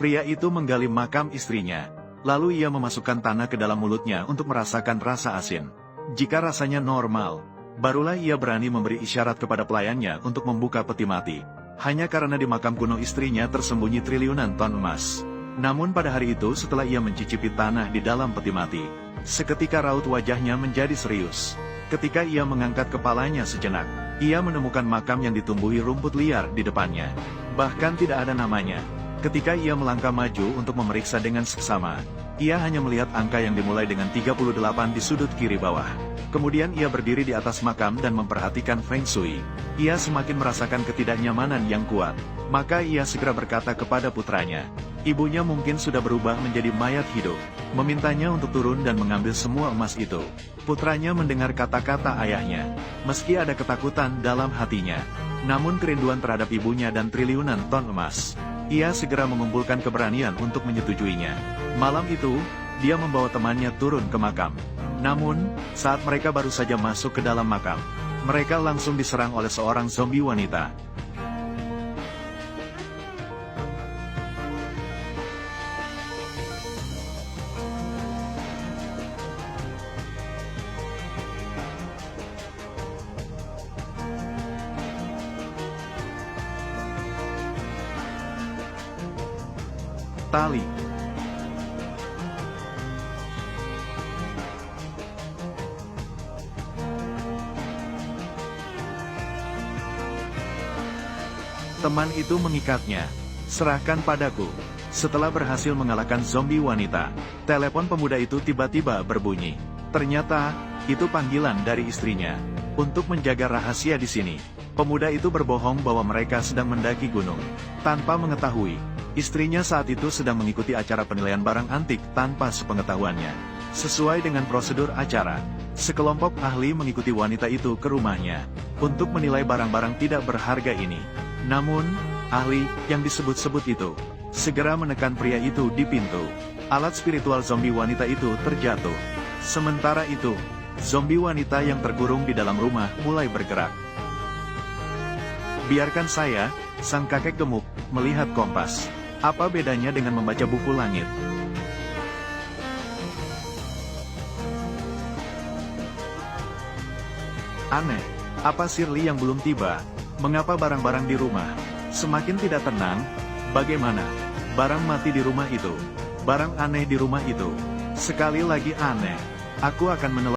Pria itu menggali makam istrinya. Lalu ia memasukkan tanah ke dalam mulutnya untuk merasakan rasa asin. Jika rasanya normal, barulah ia berani memberi isyarat kepada pelayannya untuk membuka peti mati. Hanya karena di makam kuno istrinya tersembunyi triliunan ton emas. Namun pada hari itu setelah ia mencicipi tanah di dalam peti mati, seketika raut wajahnya menjadi serius. Ketika ia mengangkat kepalanya sejenak, ia menemukan makam yang ditumbuhi rumput liar di depannya. Bahkan tidak ada namanya. Ketika ia melangkah maju untuk memeriksa dengan seksama, ia hanya melihat angka yang dimulai dengan 38 di sudut kiri bawah. Kemudian ia berdiri di atas makam dan memperhatikan Feng Shui. Ia semakin merasakan ketidaknyamanan yang kuat. Maka ia segera berkata kepada putranya. Ibunya mungkin sudah berubah menjadi mayat hidup. Memintanya untuk turun dan mengambil semua emas itu. Putranya mendengar kata-kata ayahnya. Meski ada ketakutan dalam hatinya, namun kerinduan terhadap ibunya dan triliunan ton emas, ia segera mengumpulkan keberanian untuk menyetujuinya. Malam itu, dia membawa temannya turun ke makam. Namun, saat mereka baru saja masuk ke dalam makam, mereka langsung diserang oleh seorang zombie wanita. Tali. Teman itu mengikatnya. Serahkan padaku. Setelah berhasil mengalahkan zombie wanita, telepon pemuda itu tiba-tiba berbunyi. Ternyata, itu panggilan dari istrinya. Untuk menjaga rahasia di sini, pemuda itu berbohong bahwa mereka sedang mendaki gunung. Tanpa mengetahui, istrinya saat itu sedang mengikuti acara penilaian barang antik tanpa sepengetahuannya. Sesuai dengan prosedur acara, sekelompok ahli mengikuti wanita itu ke rumahnya untuk menilai barang-barang tidak berharga ini. Namun, ahli yang disebut-sebut itu segera menekan pria itu di pintu. Alat spiritual zombie wanita itu terjatuh. Sementara itu, zombie wanita yang terkurung di dalam rumah mulai bergerak. Biarkan saya, sang kakek gemuk, melihat kompas. Apa bedanya dengan membaca buku langit? Aneh, apa Shirley yang belum tiba? Mengapa barang-barang di rumah semakin tidak tenang? Bagaimana? Barang mati di rumah itu. Barang aneh di rumah itu. Sekali lagi aneh. Aku akan menelan